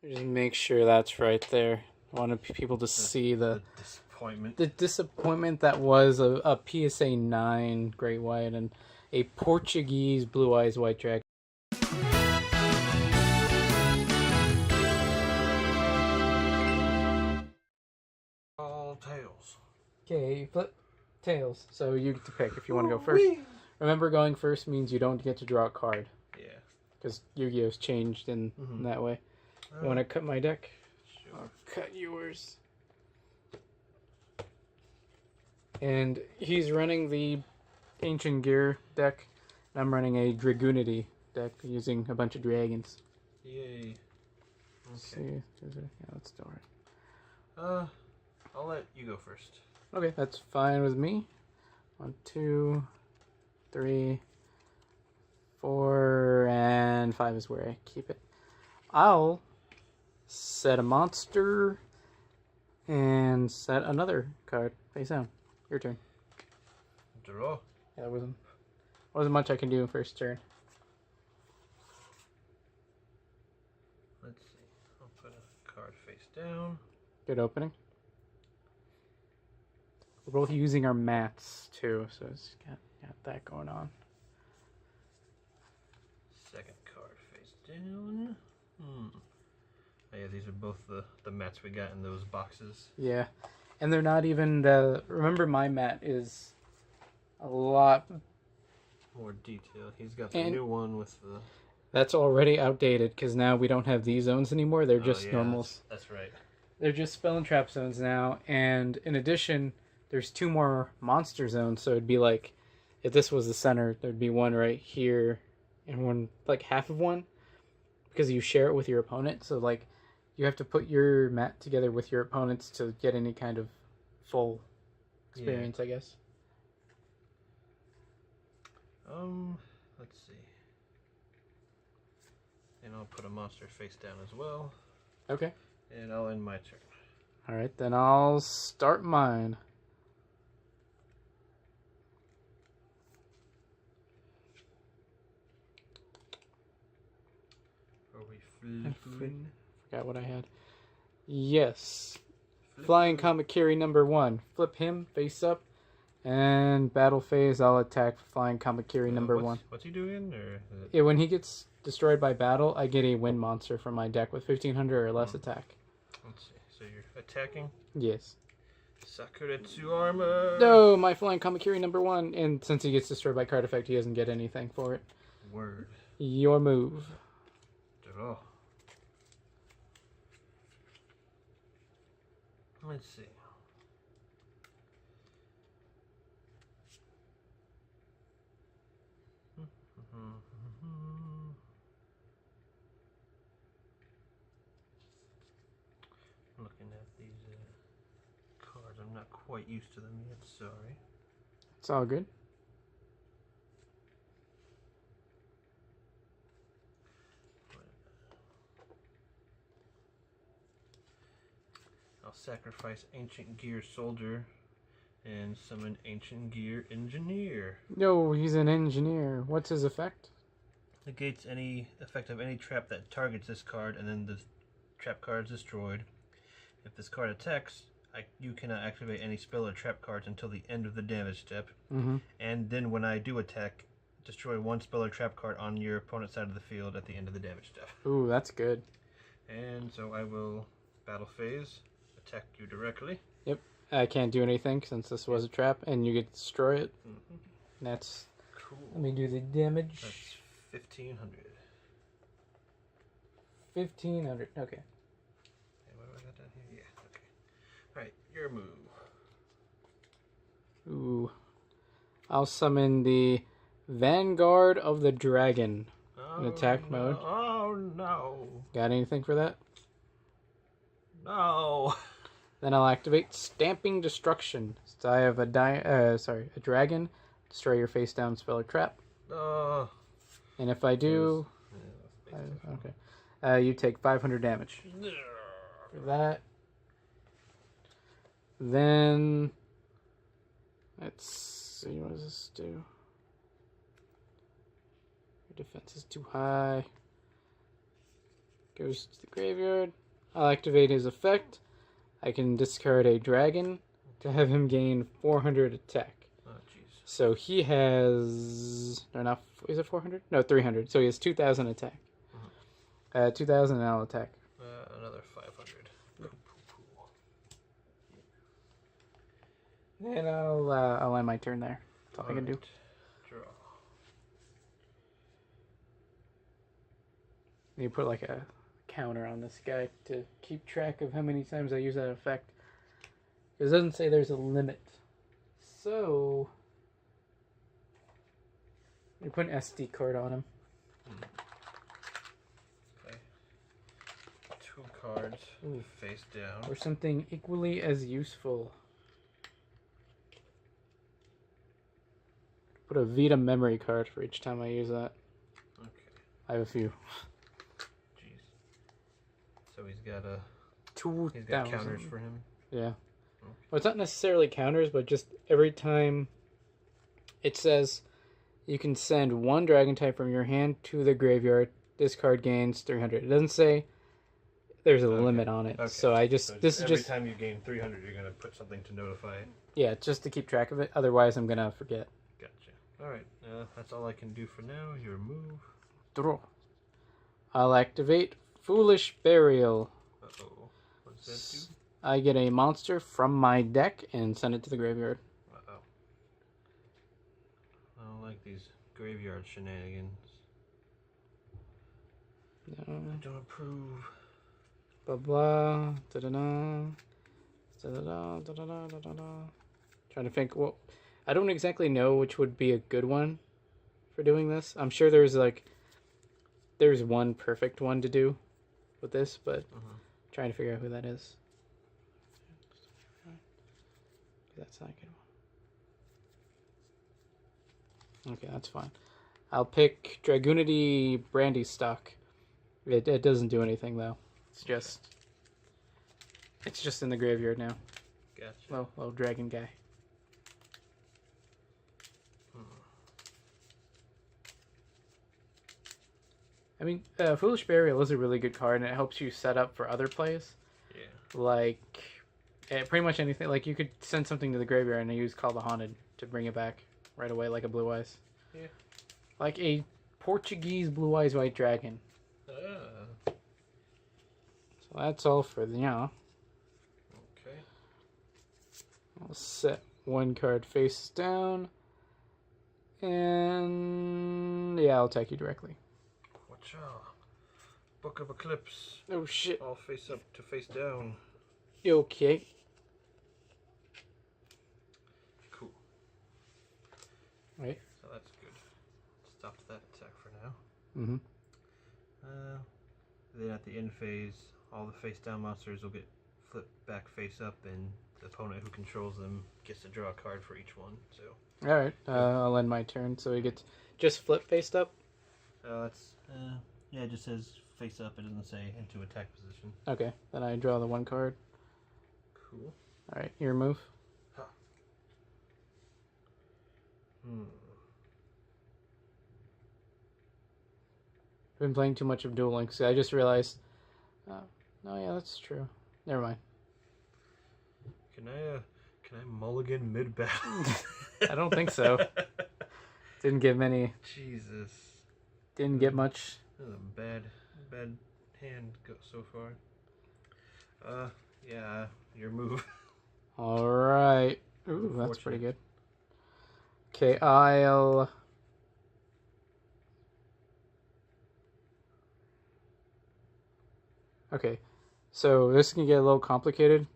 Just make sure that's right there. I want people to see the disappointment. The disappointment that was a PSA 9 Great White and a Portuguese Blue Eyes White Dragon. All tails. Okay, flip tails. So you get to pick if you want to go first. Remember, going first means you don't get to draw a card. Yeah. Because Yu-Gi-Oh's changed in that way. You want to cut my deck? Sure. I'll cut yours. And he's running the Ancient Gear deck. And I'm running a Dragoonity deck using a bunch of dragons. Yay. Okay. Yeah, let's do it. I'll let you go first. Okay, that's fine with me. 1, 2, 3, 4, and 5 is where I keep it. I'll set a monster and set another card face down. Your turn. Draw. Yeah, there wasn't much I can do first turn. Let's see. I'll put a card face down. Good opening. We're both using our mats too, so it's got that going on. Second card face down. Oh, yeah, these are both the mats we got in those boxes. Yeah, and they're not even the. Remember, my mat is a lot more detailed. He's got the new one with the. That's already outdated because now we don't have these zones anymore. They're just normals. That's right. They're just spell and trap zones now, and in addition, there's 2 more monster zones. So it'd be like, if this was the center, there'd be one right here, and one like half of one, because you share it with your opponent. So like, you have to put your mat together with your opponents to get any kind of full experience, I guess. Let's see. And I'll put a monster face down as well. Okay. And I'll end my turn. Alright, then I'll start mine. Are we flipping? Forgot what I had. Yes. Flying Kamakiri number 1. Flip him face up. And battle phase, I'll attack Flying Kamakiri number 1. What's he doing? Or Yeah, when he gets destroyed by battle, I get a wind monster from my deck with 1500 or less attack. Let's see. So you're attacking? Yes. Sakuretsu armor! No, my Flying Kamakiri number 1. And since he gets destroyed by card effect, he doesn't get anything for it. Word. Your move. Draw. Let's see. Looking at these cards, I'm not quite used to them yet, sorry. It's all good. I'll sacrifice Ancient Gear Soldier and summon Ancient Gear Engineer. No, he's an engineer. What's his effect? Negates any effect of any trap that targets this card, and then the trap card is destroyed. If this card attacks, you cannot activate any spell or trap cards until the end of the damage step. And then when I do attack, destroy 1 spell or trap card on your opponent's side of the field at the end of the damage step. Ooh, that's good. And so I will battle phase, attack you directly. Yep. I can't do anything since this was a trap, and you get to destroy it. That's cool. Let me do the damage. That's 1500. 1500. Okay. What do I got down here? Yeah. Okay. All right. Your move. Ooh. I'll summon the Vanguard of the Dragon in attack mode. Oh no. Got anything for that? No. Then I'll activate Stamping Destruction. So I have a dragon. Destroy your face down spell or trap. And if I do, okay, you take 500 damage. For that. Then let's see, what does this do? Your defense is too high. Goes to the graveyard. I'll activate his effect. I can discard a dragon to have him gain 400 attack. Oh, jeez. So he has... No, not... Is it 400? No, 300. So he has 2,000 attack. 2,000 and I'll attack. Another 500. And I'll end my turn there. That's all I can do. Draw. You put like a counter on this guy to keep track of how many times I use that effect. It doesn't say there's a limit. So... You put an SD card on him. Okay. 2 cards. Ooh. Face down. Or something equally as useful. Put a Vita memory card for each time I use that. Okay. I have a few. Jeez. So he's got a... 2,000. He's got counters for him? Yeah. Okay. Well, it's not necessarily counters, but just every time it says you can send 1 dragon type from your hand to the graveyard. This card gains 300. It doesn't say there's a limit on it. Okay. So I just... So every time you gain 300, you're going to put something to notify it? Yeah, just to keep track of it. Otherwise, I'm going to forget. Gotcha. Alright, that's all I can do for now. Your move. Draw. I'll activate Foolish Burial. Uh-oh. What does that do? I get a monster from my deck and send it to the graveyard. Uh-oh. I don't like these graveyard shenanigans. No. I don't approve. Blah blah. Da da da. Da da da da da da da da. Trying to think. Well, I don't exactly know which would be a good one for doing this. I'm sure there's one perfect one to do with this, but trying to figure out who that is. That's not a good one. Okay, that's fine. I'll pick Dragoonity Brandy Stock. It doesn't do anything though. It's just in the graveyard now. Gotcha. Little dragon guy. I mean, Foolish Burial is a really good card, and it helps you set up for other plays. Yeah. Like, pretty much anything. Like, you could send something to the graveyard and use Call the Haunted to bring it back right away, like a Blue Eyes. Yeah. Like a Portuguese Blue Eyes White Dragon. So that's all for now. Okay. I'll set 1 card face down. And yeah, I'll attack you directly. Watch out. Book of Eclipse. Oh shit. All face up to face down. Okay. Cool. Right. So that's good. Stop that attack for now. Mm-hmm. Then at the end phase, all the face down monsters will get flipped back face up, and the opponent who controls them gets to draw a card for each one. So. Alright, I'll end my turn. So he gets just flip faced up? Yeah, it just says face up. It doesn't say into attack position. Okay, then I draw the 1 card. Cool. Alright, your move. Huh. I've been playing too much of Duel Links. I just realized... Oh, yeah, that's true. Never mind. Can I mulligan mid-battle? I don't think so. Didn't get many. Jesus. Didn't get much. That was a bad hand so far. Yeah, your move. Alright. Ooh, that's pretty good. Okay, I'll... Okay, so this can get a little complicated.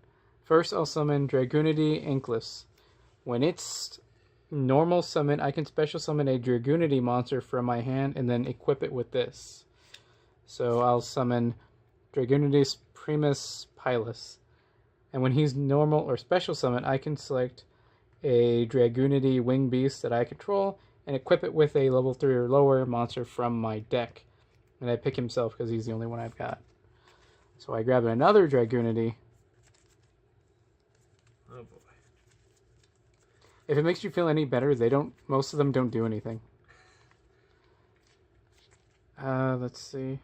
First, I'll summon Dragoonity Inkless. When it's normal summon, I can special summon a Dragoonity monster from my hand and then equip it with this. So I'll summon Dragoonity Primus Pilus. And when he's normal or special summon, I can select a Dragoonity Wing Beast that I control and equip it with a level 3 or lower monster from my deck. And I pick himself because he's the only one I've got. So I grab another Dragoonity. Oh boy. If it makes you feel any better, most of them don't do anything. Let's see.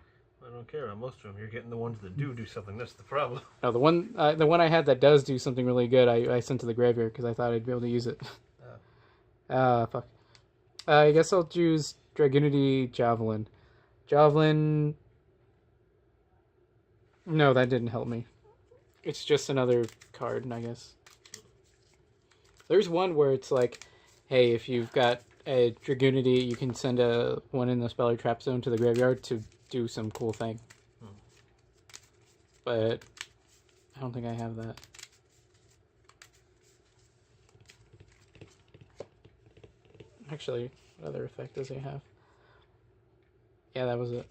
I don't care about most of them. You're getting the ones that do something. That's the problem. No, the one I had that does do something really good, I sent to the graveyard because I thought I'd be able to use it. Fuck. I guess I'll choose Dragunity Javelin. Javelin. No, that didn't help me. It's just another card, I guess. There's one where it's like, hey, if you've got a Dragunity, you can send one in the spell or trap zone to the graveyard to do some cool thing. But I don't think I have that. Actually, what other effect does he have? Yeah, that was it.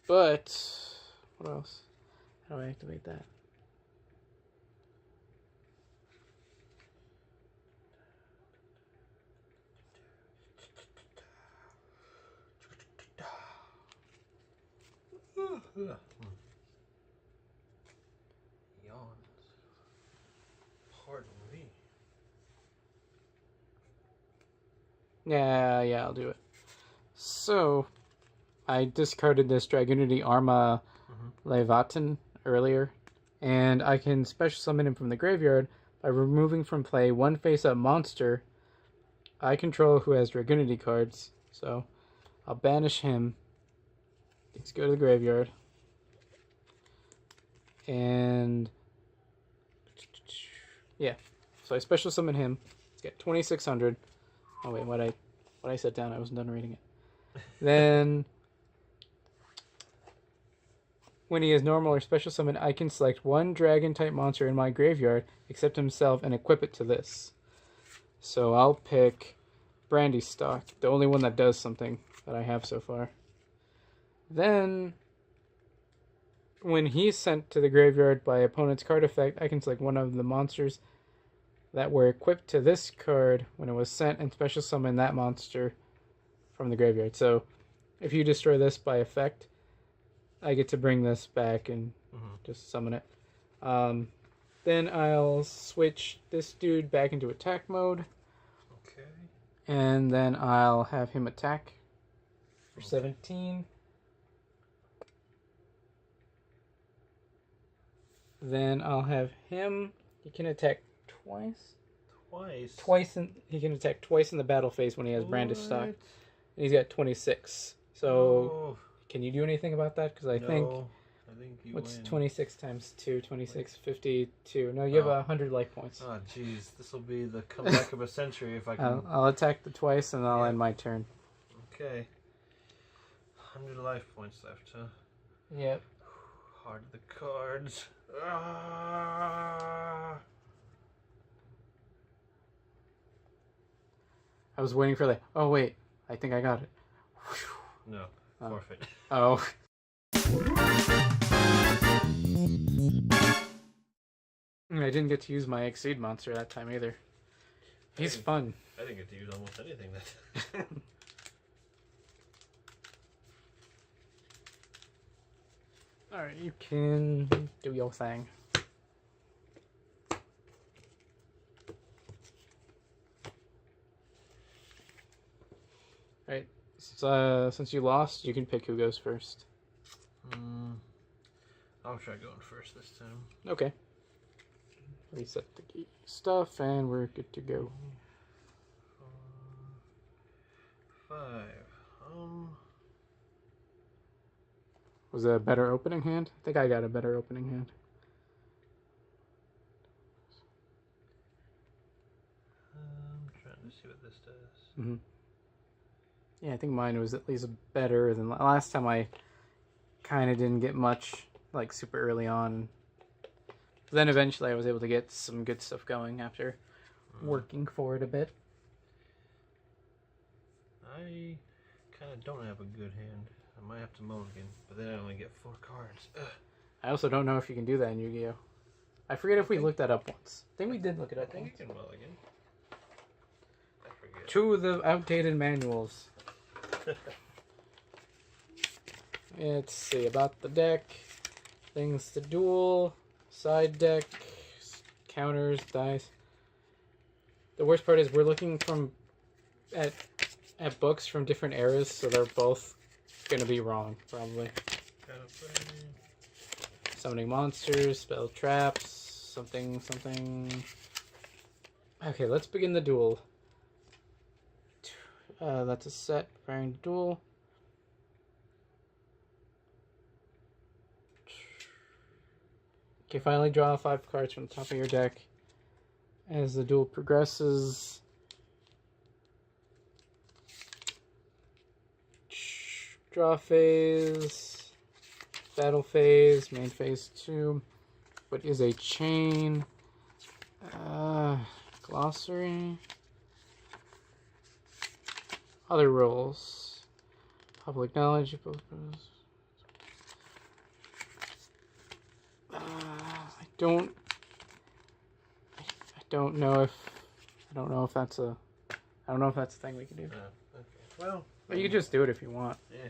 But what else? How do I activate that? Yawns. Pardon me. Yeah, I'll do it. So, I discarded this Dragunity Arma Leviathan earlier, and I can special summon him from the graveyard by removing from play one face-up monster I control who has Dragunity cards. So, I'll banish him. Let's go to the graveyard. And yeah, so I special summon him. Let's get 2,600. Oh wait, what I set down, I wasn't done reading it. Then when he is normal or special summon, I can select one dragon type monster in my graveyard, except himself, and equip it to this. So I'll pick Brandy Stock, the only one that does something that I have so far. Then when he's sent to the graveyard by opponent's card effect, I can select one of the monsters that were equipped to this card when it was sent and special summon that monster from the graveyard. So if you destroy this by effect, I get to bring this back and just summon it. Then I'll switch this dude back into attack mode. Okay. And then I'll have him attack for 17. Then I'll have him. He can attack twice. He can attack twice in the battle phase when he has Brandish Stock. And he's got 26. So, can you do anything about that? Because I think you what's win. 26 times 2? 26, 52. No, you have 100 life points. Oh, jeez. This will be the comeback of a century if I can... I'll attack the twice and I'll end my turn. Okay. 100 life points left, huh? Yep. Hard the cards. Ah. I was waiting for that. Oh, wait. I think I got it. No. Forfeit. Oh. I didn't get to use my Exceed monster that time either. He's fun. I didn't get to use almost anything that time. Alright, you can do your thing. Alright, since you lost, you can pick who goes first. I'll try going first this time. Okay. Reset the stuff, and we're good to go. 5. Was it a better opening hand? I think I got a better opening hand. I'm trying to see what this does. Yeah, I think mine was at least better than last time. I kind of didn't get much, like, super early on. But then eventually I was able to get some good stuff going after working for it a bit. I kind of don't have a good hand. I might have to mulligan, but then I only get 4 cards. Ugh. I also don't know if you can do that in Yu-Gi-Oh! I forget if we looked that up once. I think we did look it up I think once. you can mulligan. I forget. 2 of the outdated manuals. Let's see, about the deck. Things to duel. Side deck. Counters, dice. The worst part is we're looking at books from different eras, so they're both gonna be wrong, probably. I Summoning monsters, spell traps, something. Okay, let's begin the duel. That's a set. Preparing to duel. Okay, finally draw 5 cards from the top of your deck. As the duel progresses, draw phase, battle phase, main phase 2. What is a chain? Glossary. Other rules. Public knowledge. I don't know if that's a thing we can do. Okay. Well, But you can just do it if you want. Yeah.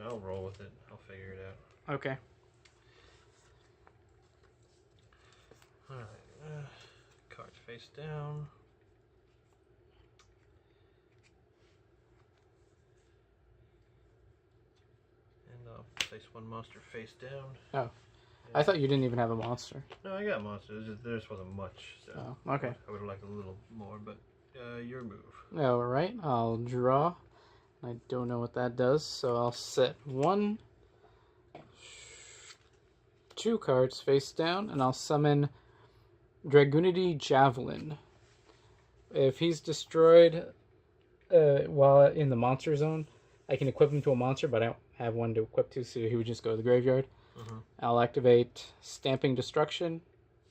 I'll roll with it. I'll figure it out. Okay. Alright. Cards face down. And I'll place one monster face down. Oh. I thought you didn't even have a monster. No, I got monsters. There just wasn't much. So Oh, okay. I would have liked a little more, but your move. Alright, I'll draw. I don't know what that does, so I'll set 2 cards face down, and I'll summon Dragoonity Javelin. If he's destroyed while in the monster zone, I can equip him to a monster, but I don't have one to equip to, so he would just go to the graveyard. I'll activate Stamping Destruction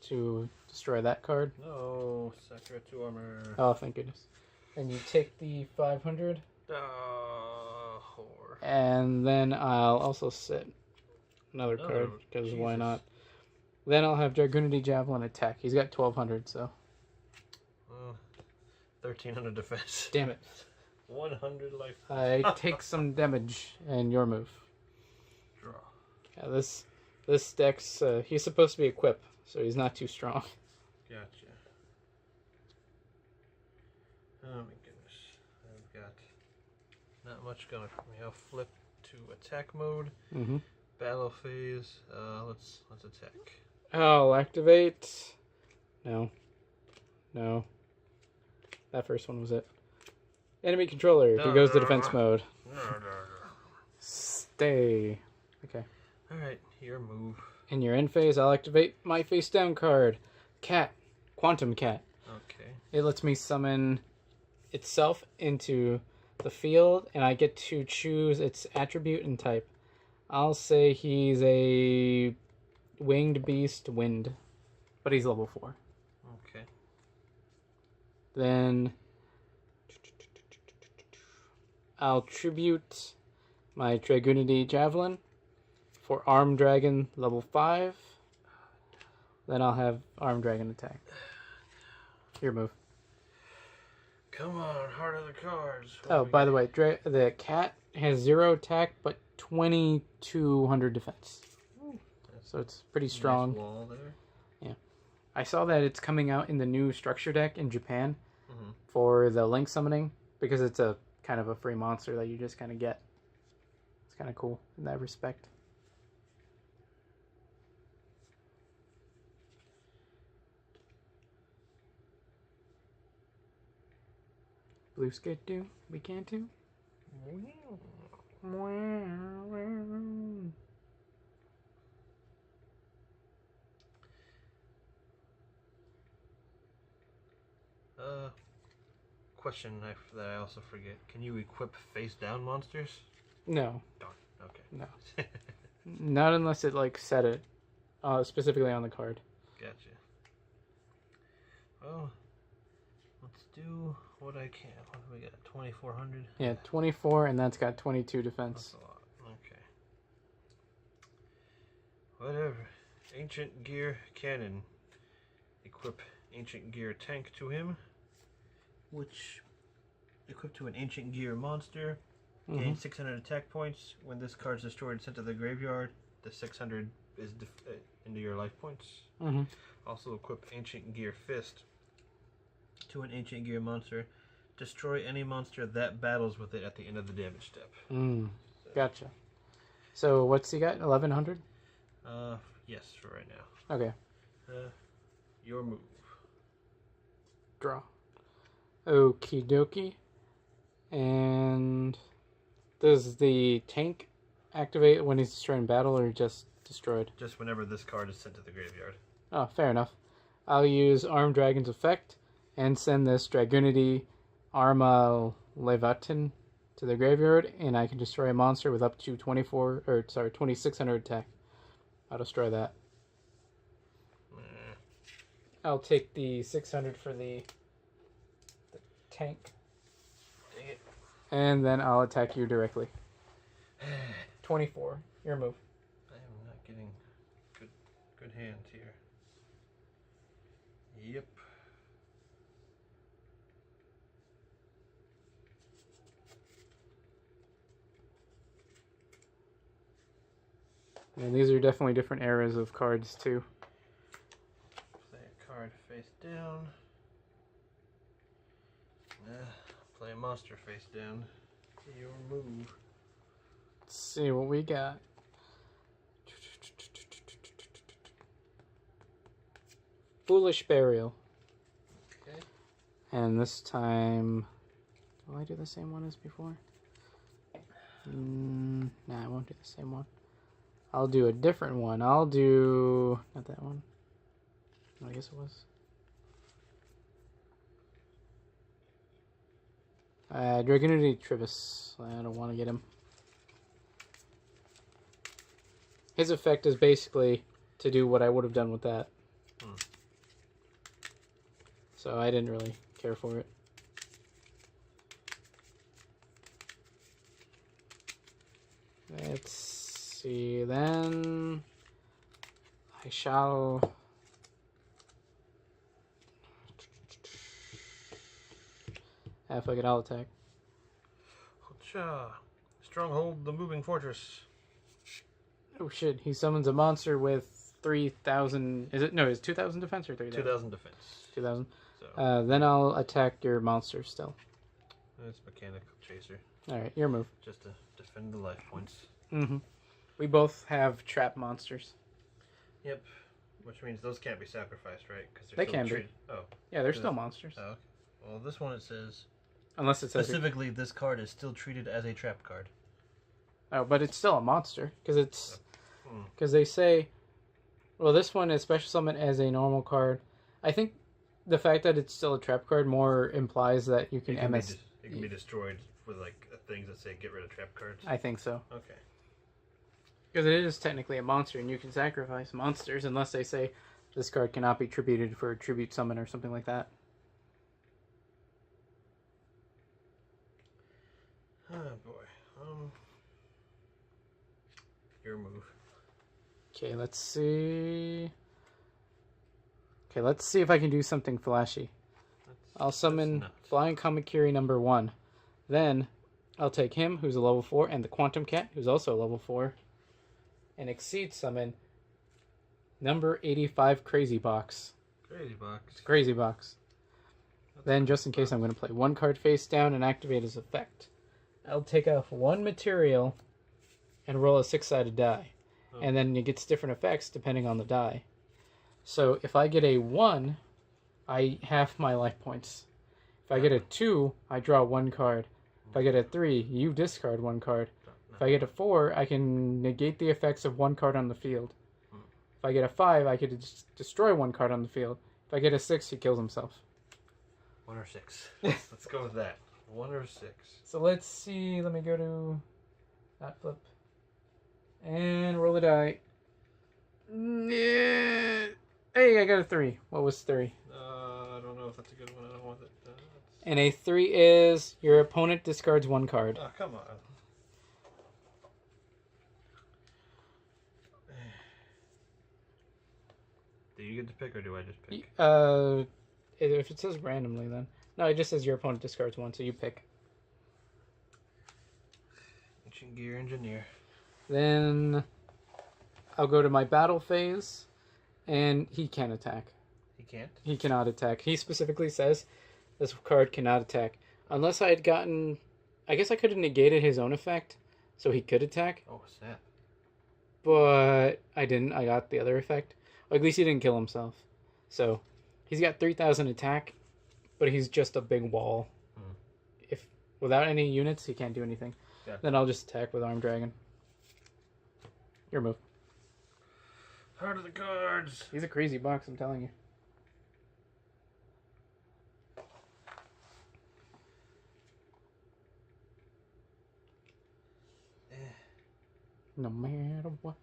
to destroy that card. No, Sakura 2 armor. Oh, thank goodness. And you take the 500. Whore. And then I'll also set another card, because why not? Then I'll have Dragoonity Javelin attack. He's got 1200, so. 1300 defense. Damn it. 100 life. I take some damage, and your move. Draw. Yeah, this deck's, he's supposed to be equipped, so he's not too strong. Gotcha. Oh my goodness. I've got not much going for me. I'll flip to attack mode. Mm-hmm. Battle phase. Let's attack. I'll activate. No. That first one was it. Enemy controller. He goes to defense mode. Stay. Okay. Alright, your move. In your end phase, I'll activate my face down card. Cat. Quantum Cat. Okay. It lets me summon itself into the field, and I get to choose its attribute and type. I'll say he's a winged beast wind, but he's level 4. Okay. Then I'll tribute my Dragoonity Javelin for Armed Dragon level 5. Then I'll have Armed Dragon attack. Your move. Come on, heart of the cards. Oh, by the way, the cat has 0 attack, but 2200 defense. So it's pretty strong. Nice wall there. Yeah. I saw that it's coming out in the new structure deck in Japan for the Link summoning, because it's a kind of a free monster that you just kind of get. It's kind of cool in that respect. Blue skate do? We can't do? Question that I also forget. Can you equip face down monsters? No. Darn. Okay. No. Not unless it like set it specifically on the card. Gotcha. Well, let's do what I can. What do we got? 2400? Yeah, 24, and that's got 22 defense. That's a lot. Okay. Whatever. Ancient Gear Cannon. Equip Ancient Gear Tank to him. Which, equipped to an Ancient Gear monster, gain 600 attack points. When this card's destroyed and sent to the graveyard, the 600 is into your life points. Also equip Ancient Gear Fist to an Ancient Gear monster. Destroy any monster that battles with it at the end of the damage step. Gotcha. So what's he got? 1100? Yes, for right now. Okay. Your move. Draw. Okie dokie. And does the tank activate when he's destroying battle or just destroyed? Just whenever this card is sent to the graveyard. Oh, fair enough. I'll use Armed Dragon's effect and send this Dragunity Arma Leviathan to the graveyard, and I can destroy a monster with up to 2600 attack. I'll destroy that. I'll take the 600 for the tank. Dang it. And then I'll attack you directly. 24. Your move. I am not getting good hands here. Yep. And these are definitely different eras of cards too. Play a card face down. Play a monster face down. Your move. Let's see what we got. Foolish Burial. Okay. And this time, will I do the same one as before? Nah, I won't do the same one. I'll do a different one. I'll do... not that one. I guess it was. Dragunity Tribus. I don't want to get him. His effect is basically to do what I would have done with that. So I didn't really care for it. Let's see, then I shall... fuck it, I'll attack. Stronghold, the moving fortress. Oh shit, he summons a monster with 3,000... is it? No, it's 2,000 defense or 3,000? 2,000 defense. 2,000. So. Then I'll attack your monster still. It's Mechanical Chaser. Alright, your move. Just to defend the life points. Mm-hmm. We both have trap monsters. Yep. Which means those can't be sacrificed, right? Cause they can be. Oh. Yeah, they're still monsters. Oh, okay. Well, this one it says... unless it says... specifically, this card is still treated as a trap card. Oh, but it's still a monster. Because it's... because they say... well, this one is special summon as a normal card. I think the fact that it's still a trap card more implies that you can, it can be destroyed with, like, things that say get rid of trap cards. I think so. Okay. Because it is technically a monster, and you can sacrifice monsters unless they say this card cannot be tributed for a tribute summon or something like that. Oh boy. Your move. Okay, let's see. Okay, let's see if I can do something flashy. I'll summon Flying Kamakiri number 1. Then I'll take him, who's a level 4, and the Quantum Cat, who's also a level 4. And Exceed summon number 85 Crazy Box. Crazy Box. Crazy Box. Then, just in case, I'm going to play one card face down and activate his effect. I'll take off one material and roll a 6-sided die. Oh. And then it gets different effects depending on the die. So if I get a 1, I half my life points. If I get a 2, I draw 1 card. If I get a 3, you discard 1 card. If I get a 4, I can negate the effects of 1 card on the field. If I get a 5, I could destroy 1 card on the field. If I get a 6, he kills himself. 1 or 6. Let's go with that. 1 or 6. So let's see. Let me go to that flip. And roll a die. Yeah. Hey, I got a 3. What was 3? I don't know if that's a good one. I don't want it. And a 3 is your opponent discards 1 card. Oh, come on. Do you get to pick or do I just pick? If it says randomly, then. No, it just says your opponent discards 1, so you pick. Ancient Gear Engineer. Then I'll go to my battle phase, and he can't attack. He can't? He cannot attack. He specifically says this card cannot attack. Unless I had gotten... I guess I could have negated his own effect, so he could attack. Oh, snap. but I didn't. I got the other effect. Or at least he didn't kill himself. So he's got 3,000 attack, but he's just a big wall. If without any units, he can't do anything. Yeah. Then I'll just attack with Armed Dragon. Your move. Heart of the cards. He's a crazy box, I'm telling you. No matter what.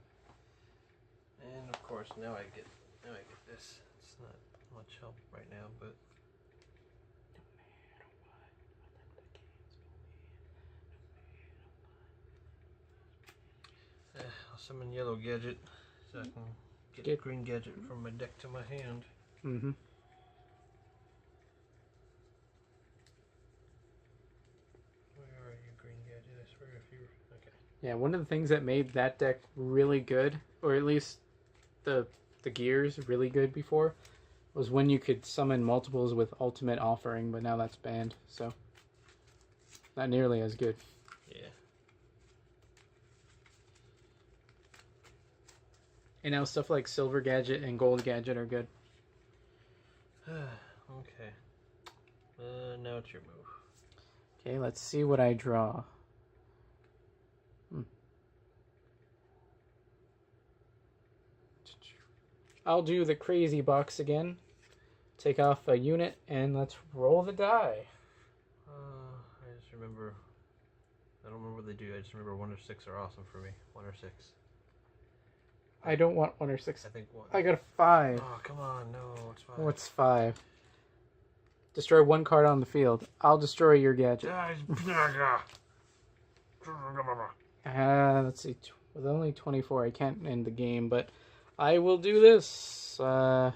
And of course, now I get this. It's not much help right now, but I'll summon Yellow Gadget so I can get Green Gadget from my deck to my hand. Mm-hmm. Where are you, Green Gadget? I swear if you okay. Yeah, one of the things that made that deck really good, or at least the gears really good before, was when you could summon multiples with Ultimate Offering, but now that's banned, so not nearly as good. Yeah. And now stuff like Silver Gadget and Gold Gadget are good. Okay. Now it's your move. Okay, let's see what I draw. I'll do the crazy box again. Take off a unit and let's roll the die. I just remember. I don't remember what they do. I just remember 1 or 6 are awesome for me. 1 or 6. I don't want 1 or 6. I think 1. I got a 5. Oh, come on. No, it's 5. What's 5? Destroy 1 card on the field. I'll destroy your gadget. Let's see. With only 24, I can't end the game, but I will do this. I'll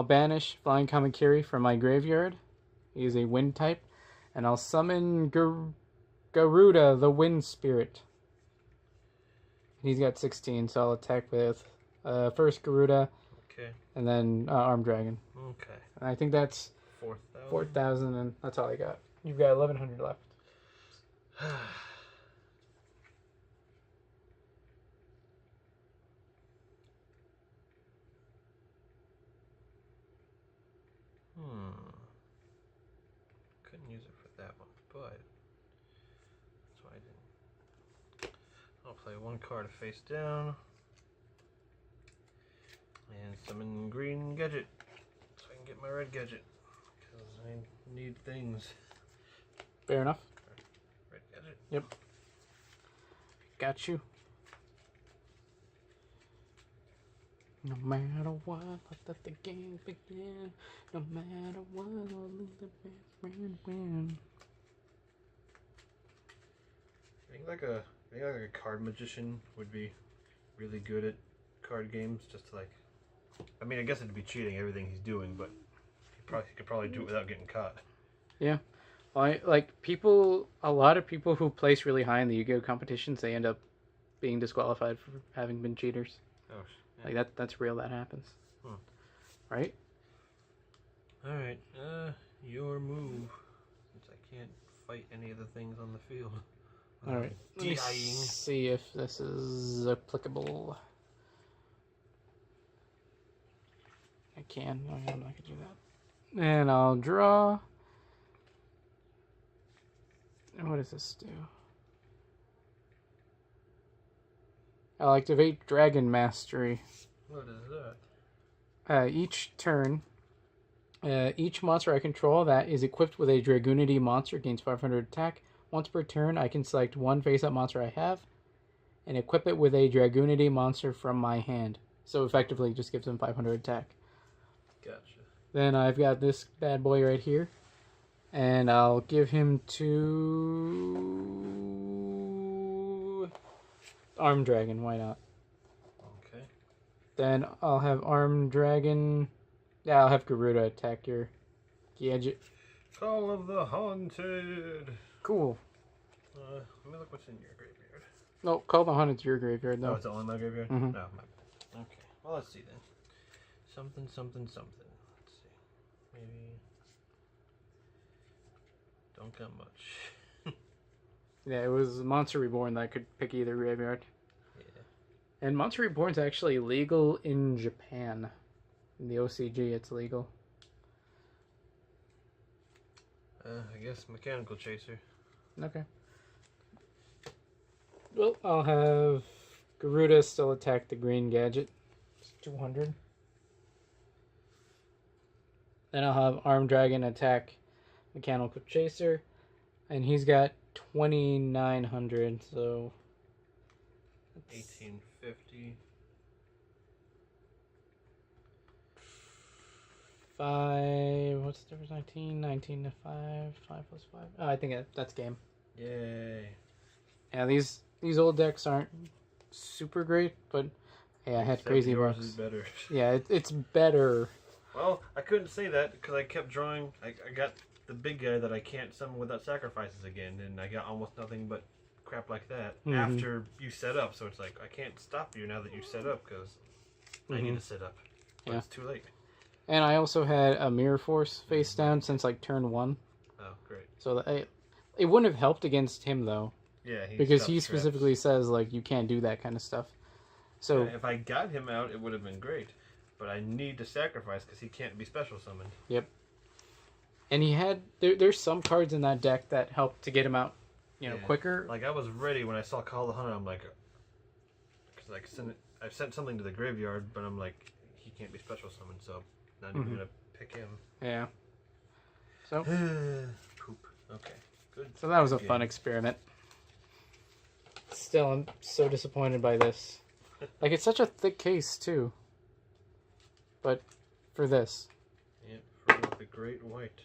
banish Flying Kamakiri from my graveyard. He's a wind type. And I'll summon Garuda, the wind spirit. He's got 16, so I'll attack with first Garuda. Okay. And then Armed Dragon. Okay. And I think that's 4,000. 4,000, and that's all I got. You've got 1,100 left. Couldn't use it for that one, but that's why I didn't. I'll play 1 card face down and summon Green Gadget so I can get my Red Gadget because I need things. Fair enough. Red Gadget. Yep. Got you. No matter what, let the game begin. No matter what, I'll leave the best friend win. I think like a card magician would be really good at card games. Just to I mean, I guess it'd be cheating everything he's doing, but he could probably do it without getting caught. Yeah. A lot of people who place really high in the Yu-Gi-Oh competitions, they end up being disqualified for having been cheaters. Oh, yeah. Like that's real. That happens. Right? All right. Your move. Since I can't fight any of the things on the field. All right. Let me see if this is applicable. I can. No, I'm not gonna do that. And I'll draw. And what does this do? I'll activate Dragon Mastery. What is that? Each turn, each monster I control that is equipped with a Dragoonity monster gains 500 attack. Once per turn, I can select 1 face-up monster I have and equip it with a Dragoonity monster from my hand. So effectively, it just gives him 500 attack. Gotcha. Then I've got this bad boy right here. And I'll give him to Armed Dragon. Why not? Okay. Then I'll have Armed Dragon. Yeah, I'll have Garuda attack your gadget. Call of the Haunted. Cool. Let me look what's in your graveyard. No, Call of the Haunted's your graveyard, though. Oh, it's all in my graveyard? Mm-hmm. No, okay. Well, let's see then. Something. Let's see. Maybe. Don't got much. Yeah, it was Monster Reborn that could pick either graveyard. Yeah. And Monster Reborn's actually legal in Japan. In the OCG, it's legal. I guess Mechanical Chaser. Okay. Well, I'll have Garuda still attack the green gadget. It's 200. Then I'll have Armed Dragon attack Mechanical Chaser. And he's got 2,900, so... 1850. 5... What's the difference? 19 to 5. 5 plus 5. Oh, I think that's game. Yay. Yeah, these old decks aren't super great, but... Yeah, I had Except crazy yours bucks. is better. Yeah, it's better. Well, I couldn't say that because I kept drawing. I got the big guy that I can't summon without sacrifices again, and I got almost nothing but crap like that after you set up. So it's like, I can't stop you now that you set up because I need to set up. But it's too late. And I also had a Mirror Force face down since like turn 1. Oh, great. So it wouldn't have helped against him though. Yeah, because he specifically says like you can't do that kind of stuff. So if I got him out, it would have been great. But I need to sacrifice because he can't be special summoned. Yep. And he had there's some cards in that deck that helped to get him out, quicker. Like I was ready when I saw Call the Hunter. I'm like, because I've sent something to the graveyard, but I'm like, he can't be special summoned, so not even gonna pick him. Yeah. So poop. Okay. Good. So that was a fun experiment. Still, I'm so disappointed by this. Like, it's such a thick case, too. But, for this. Yeah, for the Great White.